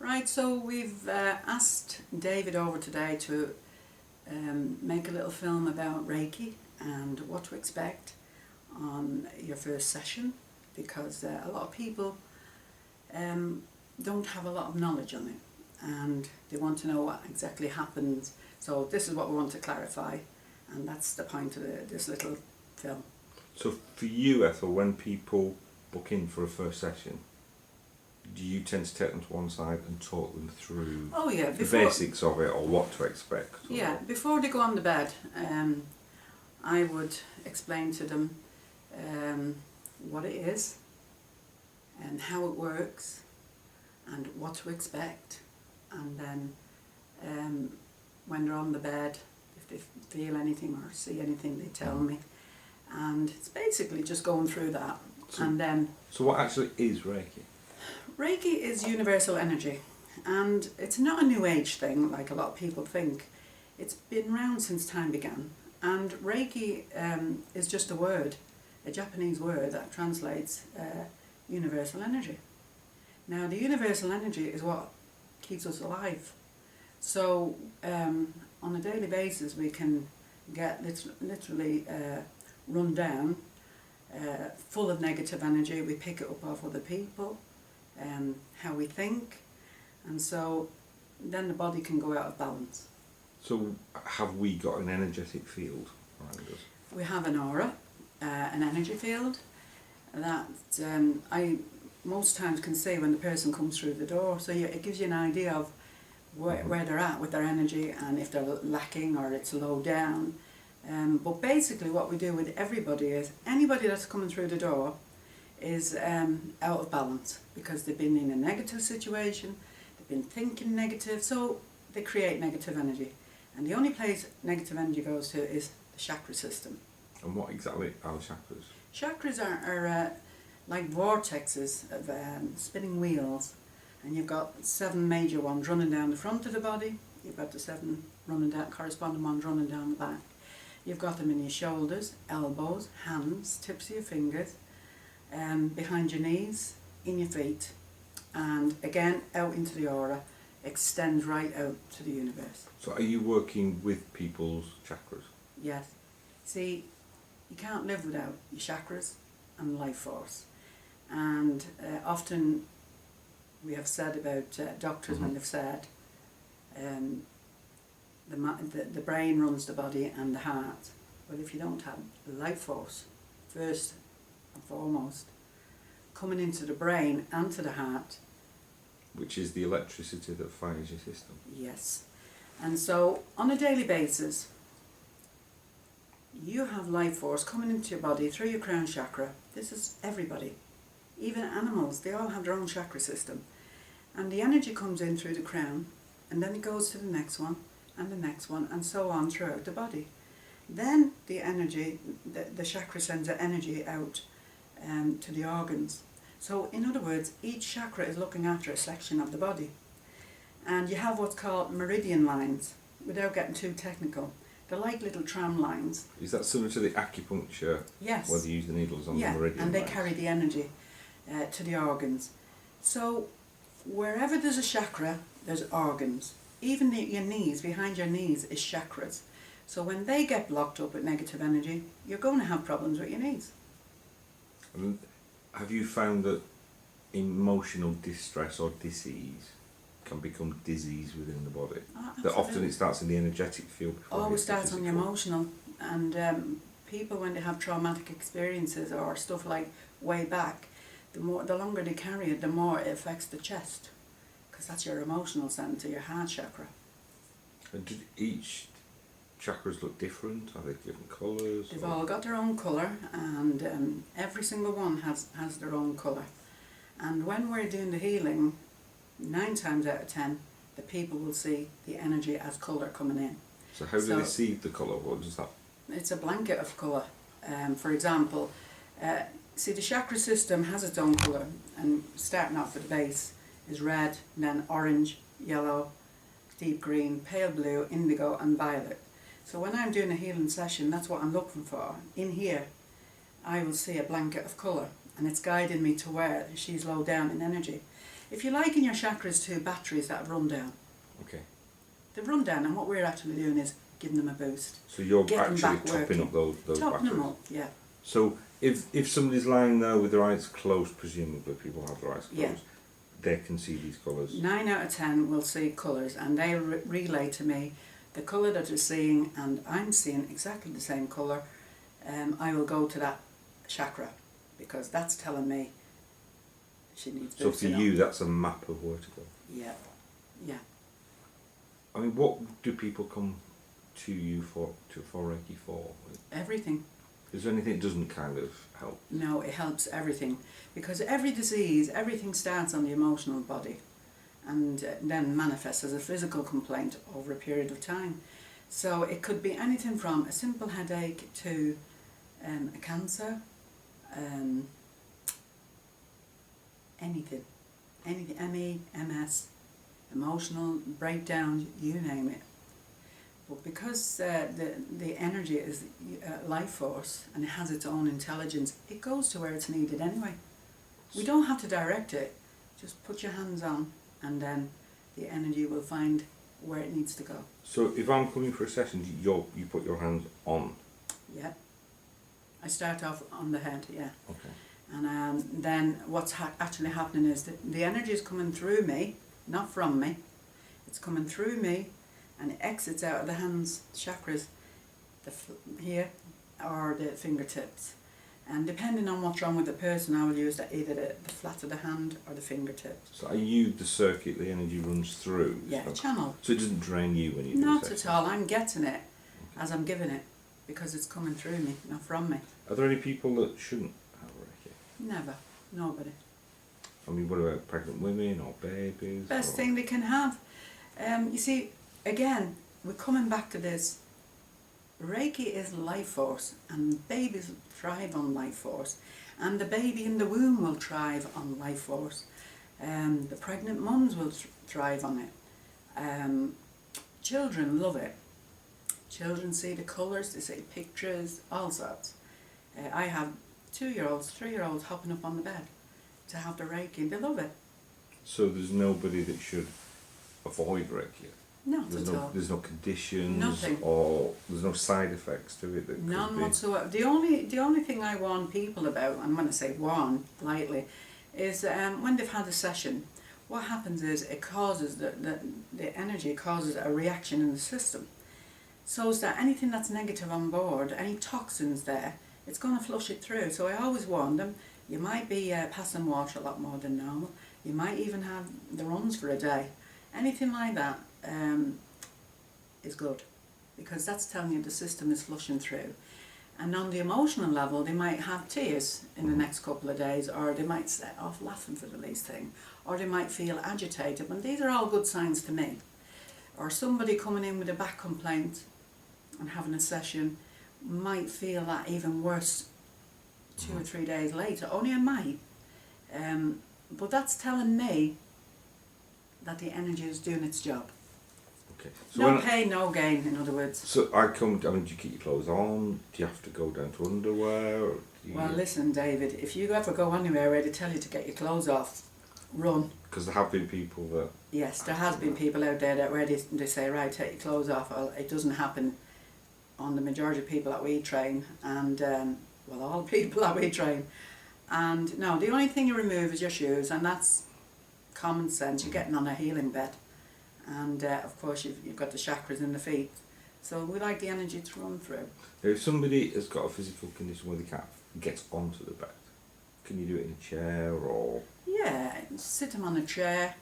Right, so we've asked David over today to make a little film about Reiki and what to expect on your first session, because a lot of people don't have a lot of knowledge on it and they want to know what exactly happens. So this is what we want to clarify, and that's the point of this little film. So for you, Ethel, when people book in for a first session, do you tend to take them to one side and talk them through the basics of it, or what to expect? Yeah, before they go on the bed, I would explain to them what it is and how it works and what to expect, and then when they're on the bed, if they feel anything or see anything, they tell me, and it's basically just going through that. So what actually is Reiki? Reiki is universal energy, and it's not a new age thing like a lot of people think. It's been around since time began, and Reiki is just a word, a Japanese word that translates universal energy. Now the universal energy is what keeps us alive. So on a daily basis we can get literally run down, full of negative energy. We pick it up off other people, how we think, and so then the body can go out of balance. So have we got an energetic field around us? We have an aura, an energy field that I most times can see when the person comes through the door. So it gives you an idea of where they're at with their energy and if they're lacking or it's low down. But basically what we do with everybody is anybody that's coming through the door is out of balance because they've been in a negative situation, they've been thinking negative, so they create negative energy. And the only place negative energy goes to is the chakra system. And what exactly are the chakras? Chakras are like vortexes of spinning wheels, and you've got 7 major ones running down the front of the body, you've got the 7 running down, corresponding ones running down the back. You've got them in your shoulders, elbows, hands, tips of your fingers, behind your knees, in your feet, and again out into the aura, extends right out to the universe. So are you working with people's chakras? Yes. See, you can't live without your chakras and life force. And often we have said about doctors when they've said the brain runs the body and the heart. Well, if you don't have life force, first and foremost, coming into the brain and to the heart. Which is the electricity that fires your system. Yes. And so on a daily basis, you have life force coming into your body through your crown chakra. This is everybody. Even animals, they all have their own chakra system. And the energy comes in through the crown, and then it goes to the next one, and the next one, and so on throughout the body. Then the energy, the chakra sends the energy out to the organs. So in other words, each chakra is looking after a section of the body. And you have what's called meridian lines, without getting too technical. They're like little tram lines. Is that similar to the acupuncture? Yes. Where they use the needles on the meridian and they lines? carry the energy to the organs. So wherever there's a chakra, there's organs. Even your knees, behind your knees, is chakras. So when they get blocked up with negative energy, you're going to have problems with your knees. And have you found that emotional distress or disease can become disease within the body? Oh, that often it starts in the energetic field before always starts on the emotional, and people when they have traumatic experiences or stuff like way back, the longer they carry it, the more it affects the chest, because that's your emotional centre, your heart chakra. And do each chakras look different? Are they different colours? They've all got their own colour, and every single one has their own colour. And when we're doing the healing, 9 times out of 10, the people will see the energy as colour coming in. So how do they see the colour? What does that? It's a blanket of colour. For example, see, the chakra system has its own colour, and starting off at the base is red, and then orange, yellow, deep green, pale blue, indigo and violet. So when I'm doing a healing session, that's what I'm looking for. In here, I will see a blanket of colour, and it's guiding me to where she's low down in energy. If you liken your chakras to batteries that have run down. Okay. They've run down, and what we're actually doing is giving them a boost. So you're actually topping up those topping batteries? Them up, yeah. So if somebody's lying there with their eyes closed, presumably people have their eyes closed, yeah. they can see these colours? 9 out of 10 will see colours, and they relay to me the colour that they're seeing, and I'm seeing exactly the same colour. I will go to that chakra, because that's telling me she needs boosting. So for you, that's a map of where to go? Yeah, yeah. I mean, what do people come to you for Reiki for? Everything. Is there anything that doesn't kind of help? No, it helps everything, because every disease, everything starts on the emotional body and then manifests as a physical complaint over a period of time. So it could be anything from a simple headache to a cancer, anything, ME, MS, emotional breakdown, you name it. But because the energy is life force and it has its own intelligence, it goes to where it's needed anyway. We don't have to direct it. Just put your hands on, and then the energy will find where it needs to go. So if I'm coming for a session, you put your hands on? Yeah. I start off on the head, yeah. Okay. And then what's actually happening is that the energy is coming through me, not from me. It's coming through me, and it exits out of the hands, chakras, here, or the fingertips. And depending on what's wrong with the person, I will use either the flat of the hand or the fingertips. So are you the circuit the energy runs through? Yeah, so, channel. So it doesn't drain you when you do Not sex? at all. I'm getting it as I'm giving it, because it's coming through me, not from me. Are there any people that shouldn't have Reiki? Never. Nobody. I mean, what about pregnant women or babies? Best thing they can have. You see, again, we're coming back to this. Reiki is life force, and babies thrive on life force, and the baby in the womb will thrive on life force. The pregnant mums will thrive on it. Children love it. Children see the colours, they see pictures, all sorts. I have 2-year-olds, 3-year-olds hopping up on the bed to have the Reiki. They love it. So there's nobody that should avoid Reiki? Not at all. There's no conditions. Nothing. Or there's no side effects to it that None could be. whatsoever. The only thing I warn people about, I'm going to say warn lightly, is when they've had a session, what happens is it causes the energy causes a reaction in the system. So is that anything that's negative on board, any toxins there, it's going to flush it through. So I always warn them, you might be passing water a lot more than normal. You might even have the runs for a day. Anything like that is good, because that's telling you the system is flushing through. And on the emotional level, they might have tears in the next couple of days, or they might set off laughing for the least thing, or they might feel agitated, and these are all good signs to me. Or somebody coming in with a back complaint and having a session might feel that even worse 2 or 3 days later. Only I might. But that's telling me that the energy is doing its job. Okay. So no pain, no gain, in other words. So do you keep your clothes on? Do you have to go down to underwear? Or well, listen, David, if you ever go anywhere where they tell you to get your clothes off, run. Because there have been people that... Yes, there has been people out there that where they say, right, take your clothes off. Well, it doesn't happen on the majority of people that we train, and well, all people that we train. And no, the only thing you remove is your shoes, and that's common sense. You're getting on a healing bed, and of course you've got the chakras in the feet, so we like the energy to run through. If somebody has got a physical condition where they can't get onto the bed, can you do it in a chair or? Yeah, sit them on a chair,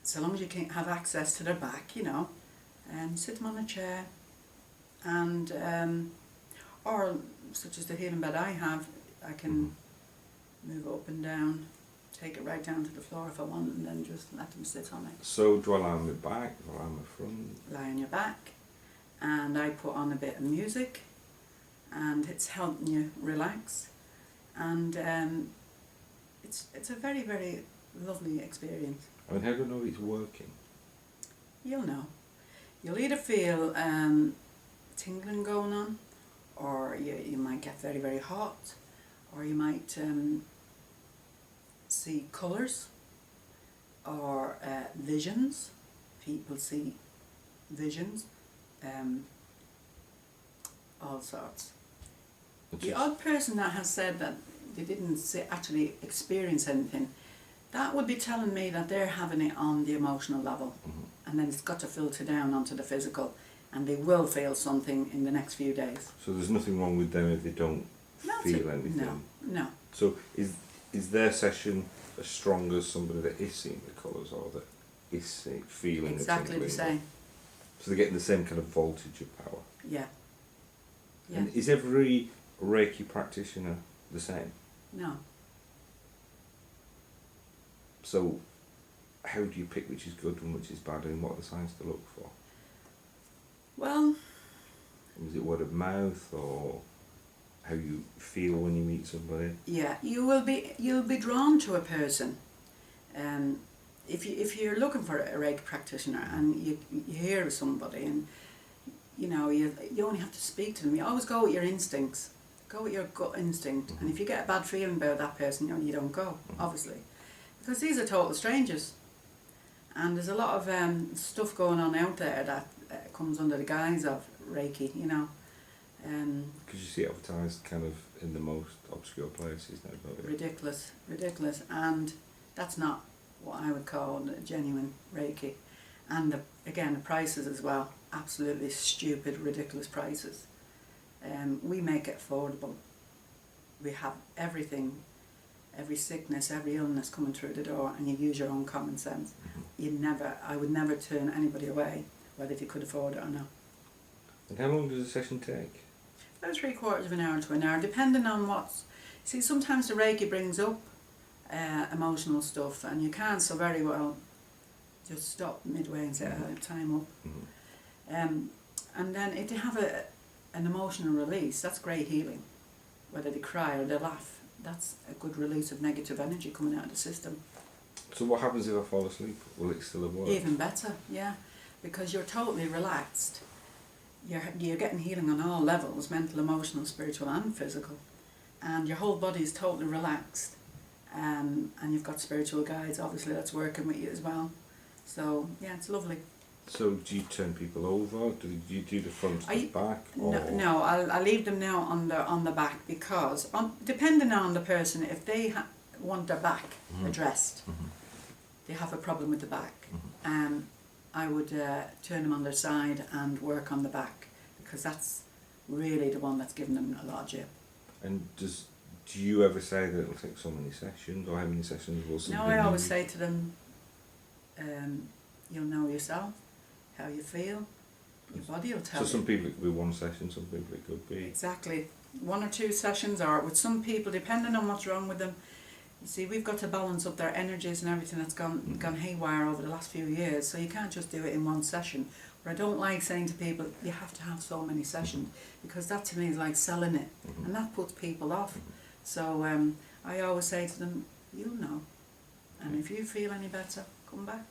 so long as you can have access to their back, you know, and sit them on a chair, and or such as the healing bed I have, I can move it up and down, take it right down to the floor if I want, and then just let them sit on it. So do I lie on my back, do I lie on my front? Lie on your back, and I put on a bit of music, and it's helping you relax, and it's a very, very lovely experience. I mean, how do I know it's working? You'll know. You'll either feel tingling going on, or you might get very, very hot, or you might see colours or visions. People see visions, all sorts. The odd person that has said that they didn't actually experience anything, that would be telling me that they're having it on the emotional level, and then it's got to filter down onto the physical, and they will feel something in the next few days. So there's nothing wrong with them if they don't feel anything? No. So is their session as strong as somebody that is seeing the colours or that is feeling exactly the same? So they're getting the same kind of voltage of power? Yeah. And is every Reiki practitioner the same? No. So how do you pick which is good and which is bad, and what are the signs to look for? Well, is it word of mouth or how you feel when you meet somebody? Yeah, you'll be drawn to a person. If you're looking for a Reiki practitioner and you hear of somebody and you only have to speak to them. You always go with your instincts. Go with your gut instinct. And if you get a bad feeling about that person, you don't go, obviously. Because these are total strangers. And there's a lot of stuff going on out there that comes under the guise of Reiki, Because you see it advertised kind of in the most obscure places now, don't you? Ridiculous. And that's not what I would call a genuine Reiki. And again, the prices as well. Absolutely stupid, ridiculous prices. We make it affordable. We have everything, every sickness, every illness coming through the door, and you use your own common sense. I would never turn anybody away, whether they could afford it or not. And how long does a session take? About 3/4 of an hour to an hour, depending on what's... See, sometimes the Reiki brings up emotional stuff, and you can't so very well just stop midway and say, time up. And then if they have an emotional release, that's great healing. Whether they cry or they laugh, that's a good release of negative energy coming out of the system. So what happens if I fall asleep? Will it still work? Even better, yeah, because you're totally relaxed. You're getting healing on all levels, mental, emotional, spiritual and physical. And your whole body is totally relaxed. And you've got spiritual guides, obviously, that's working with you as well. So, yeah, it's lovely. So do you turn people over? Do you do the front and the back? Or? No, I'll leave them now on the back because, depending on the person, if they want their back addressed, they have a problem with the back, I would turn them on their side and work on the back, because that's really the one that's giving them a lot of jip. And do you ever say that it'll take so many sessions, or how many sessions will somebody No, I always say to them, you'll know yourself, how you feel, your body will tell you. So some people it could be one session, some people it could be... Exactly. 1 or 2 sessions, or with some people, depending on what's wrong with them. You see, we've got to balance up their energies and everything that's gone haywire over the last few years, so you can't just do it in one session. But I don't like saying to people, you have to have so many sessions, because that to me is like selling it, and that puts people off. So I always say to them, you'll know, and if you feel any better, come back.